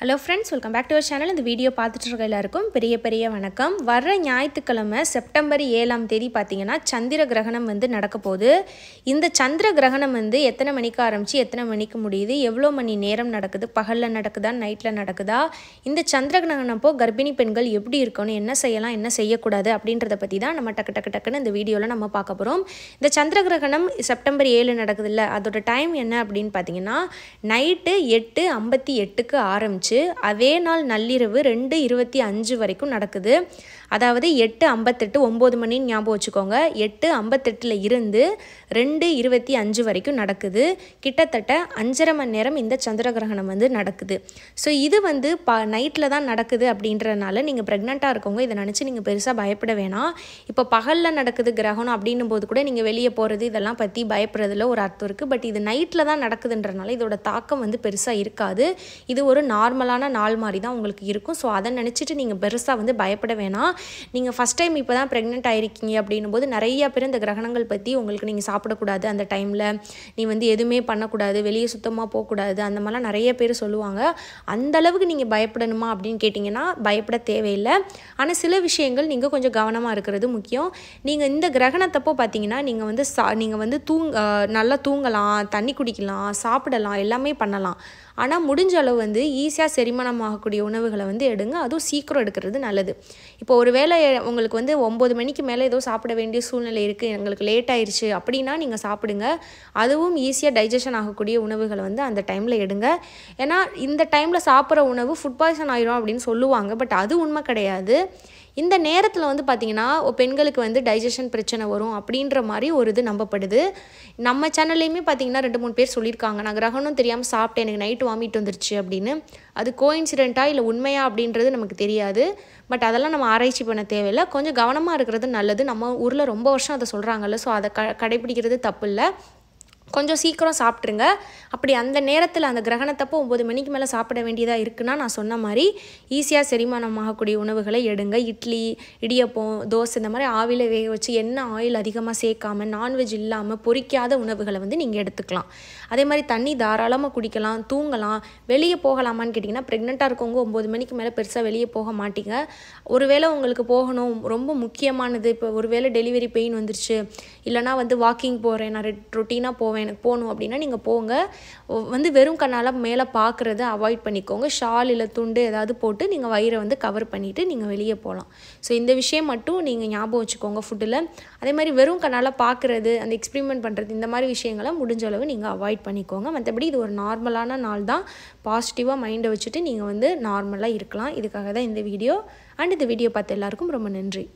Hello friends, welcome back to our channel. இந்த video பார்த்துட்டு இருக்க எல்லாருக்கும் பெரிய வணக்கம். வர்ற ஞாயிற்றுக்கிழமை செப்டம்பர் 7ஆம் தேதி பாத்தீங்கன்னா சந்திர கிரகணம் நடக்க போகுது. இந்த சந்திர கிரகணம் எத்தனை மணிக்கு ஆரம்பிச்சு எத்தனை மணிக்கு முடியுது, எவ்வளவு மணி நேரம் நடக்குது, பகல்ல நடக்குதா நைட்ல நடக்குதா, இந்த சந்திர கிரகணப்போ கர்ப்பிணி பெண்கள் எப்படி இருக்கணும், என்ன செய்யலாம் என்ன செய்யக்கூடாது அப்படின்றத பத்தி தான் நம்ம டக்குன்னு இந்த வீடியோல நம்ம பார்க்க போறோம். இந்த சந்திர கிரகணம் செப்டம்பர் 7 நடக்குதுல்ல, அதோட டைம் என்ன அப்படின்னு பாத்தீங்கன்னா நைட் 8:58க்கு ஆரம்பிச்சு அதே நாள் நள்ளிரவு 2:25 வரைக்கும் நடக்குது. அதாவது 8:58 9 மணி ஞாபகம் வச்சுக்கோங்க. 8:58ல இருந்து 2:25 வரைக்கும் நடக்குது. கிட்டத்தட்ட 5.5 மணி நேரம் இந்த சந்திர கிரகணம் நடக்குது. ஸோ இது நைட்டில் தான் நடக்குது அப்படின்றனால நீங்கள் ப்ரெக்னெண்ட்டாக இருக்கவங்க இதை நினச்சி நீங்கள் பெருசாக பயப்பட வேணாம். இப்போ பகலில் நடக்குது கிரகணம் அப்படின்னும் போது கூட நீங்கள் வெளியே போகிறது இதெல்லாம் பற்றி பயப்படுறதுல ஒரு அர்த்தம் இருக்குது. பட் இது நைட்டில் தான் நடக்குதுன்றனால இதோட தாக்கம் பெருசாக இருக்காது. இது ஒரு நார்மலான நாள் மாதிரி தான் உங்களுக்கு இருக்கும். ஸோ அதை நினச்சிட்டு நீங்கள் பெருசாக பயப்பட வேணாம். நீங்கள் ஃபஸ்ட் டைம் இப்போ தான் ப்ரெக்னென்ட் ஆகிருக்கீங்க அப்படின்னும் போது நிறைய பேர் இந்த கிரகணங்கள் பற்றி உங்களுக்கு நீங்கள் சாப்பிடக்கூடாது, அந்த டைமில் நீ எதுவுமே பண்ணக்கூடாது, வெளியே சுத்தமாக போகக்கூடாது, அந்த மாதிரிலாம் நிறைய பேர் சொல்லுவாங்க. அந்தளவுக்கு நீங்கள் பயப்படணுமா அப்படின்னு கேட்டிங்கன்னா பயப்பட தேவையில்லை. ஆனால் சில விஷயங்கள் நீங்கள் கொஞ்சம் கவனமாக இருக்கிறது முக்கியம். நீங்கள் இந்த கிரகணத்தப்போ பார்த்தீங்கன்னா நீங்கள் நல்லா தூங்கலாம், தண்ணி குடிக்கலாம், சாப்பிடலாம், எல்லாமே பண்ணலாம். ஆனால் முடிஞ்ச அளவு ஈஸியாக செரிமானம் ஆகக்கூடிய உணவுகளை எடுங்க. அதுவும் சீக்கிரம் எடுக்கிறது நல்லது. இப்போ ஒரு வேளை உங்களுக்கு 9 மணிக்கு மேலே ஏதோ சாப்பிட வேண்டிய சூழ்நிலை இருக்குது, எங்களுக்கு லேட் ஆயிடுச்சு அப்படின்னா நீங்கள் சாப்பிடுங்க. அதுவும் ஈஸியாக டைஜஷன் ஆகக்கூடிய உணவுகளை அந்த டைமில் எடுங்க. ஏன்னா இந்த டைமில் சாப்பிட்ற உணவு ஃபுட் பாய்சன் ஆயிரும் அப்படின்னு சொல்லுவாங்க. பட் அது உண்மை கிடையாது. இந்த நேரத்தில் பார்த்தீங்கன்னா பெண்களுக்கு டைஜஷன் பிரச்சனை வரும் அப்படின்ற மாதிரி ஒரு இது நம்பப்படுது. நம்ம சேனல்லையுமே பார்த்தீங்கன்னா 2-3 பேர் சொல்லியிருக்காங்க, நான் கிரகணம் தெரியாமல் சாப்பிட்டேன், எனக்கு நைட்டு வாமிட் வந்துருச்சு அப்படின்னு. அது கோஇன்சிடென்ட்டா இல்லை உண்மையா அப்படின்றது நமக்கு தெரியாது. பட் அதெல்லாம் நம்ம ஆராய்ச்சி பண்ண தேவையில்லை. கொஞ்சம் கவனமாக இருக்கிறது நல்லது. நம்ம ஊரில் ரொம்ப வருஷம் அதை சொல்கிறாங்கல்ல, ஸோ அதை கடைப்பிடிக்கிறது தப்பு இல்லை. கொஞ்சம் சீக்கிரம் சாப்பிட்ருங்க. அப்படி அந்த நேரத்தில் அந்த கிரகணத்தப்போ 9 மணிக்கு மேலே சாப்பிட வேண்டியதாக இருக்குன்னா நான் சொன்ன மாதிரி ஈஸியாக செரிமானமாகக்கூடிய உணவுகளை எடுங்க. இட்லி, இடியப்பம், தோசை இந்த மாதிரி ஆவியில் வேக வச்சு எண்ணெய் ஆயில் அதிகமாக சேர்க்காமல் நான்வெஜ் இல்லாமல் பொரிக்காத உணவுகளை நீங்கள் எடுத்துக்கலாம். அதே மாதிரி தண்ணி தாராளமாக குடிக்கலாம், தூங்கலாம். வெளியே போகலாமான்னு கேட்டிங்கன்னா ப்ரெக்னெண்ட்டாக இருக்கவங்க 9 மணிக்கு மேலே பெருசாக வெளியே போக மாட்டீங்க. ஒருவேளை உங்களுக்கு போகணும் ரொம்ப முக்கியமானது, இப்போ ஒருவேளை டெலிவரி பெயின் வந்துருச்சு, இல்லைனா வாக்கிங் போகிறேன், நான் ரொட்டீனாக போவேன், எனக்கு போகணும் அப்படின்னா நீங்கள் போங்க. வெறும் கண்ணால் மேலே பார்க்குறத அவாய்ட் பண்ணிக்கோங்க. ஷால் இல்லை துண்டு ஏதாவது போட்டு நீங்கள் வயிறை கவர் பண்ணிவிட்டு நீங்கள் வெளியே போகலாம். ஸோ இந்த விஷயம் மட்டும் நீங்கள் ஞாபகம் வச்சுக்கோங்க ஃபுட்டில். அதே மாதிரி வெறும் கண்ணால் பார்க்குறது, அந்த எக்ஸ்பெரிமெண்ட் பண்ணுறது, இந்த மாதிரி விஷயங்களை முடிஞ்ச அளவு நீங்கள் அவாய்ட் பண்ணிக்கோங்க. மற்றபடி இது ஒரு நார்மலான நாள் தான். பாசிட்டிவாக மைண்டை வச்சுட்டு நீங்கள் நார்மலாக இருக்கலாம். இதுக்காக தான் இந்த வீடியோ. அண்ட் இந்த வீடியோ பார்த்த எல்லாருக்கும் ரொம்ப நன்றி.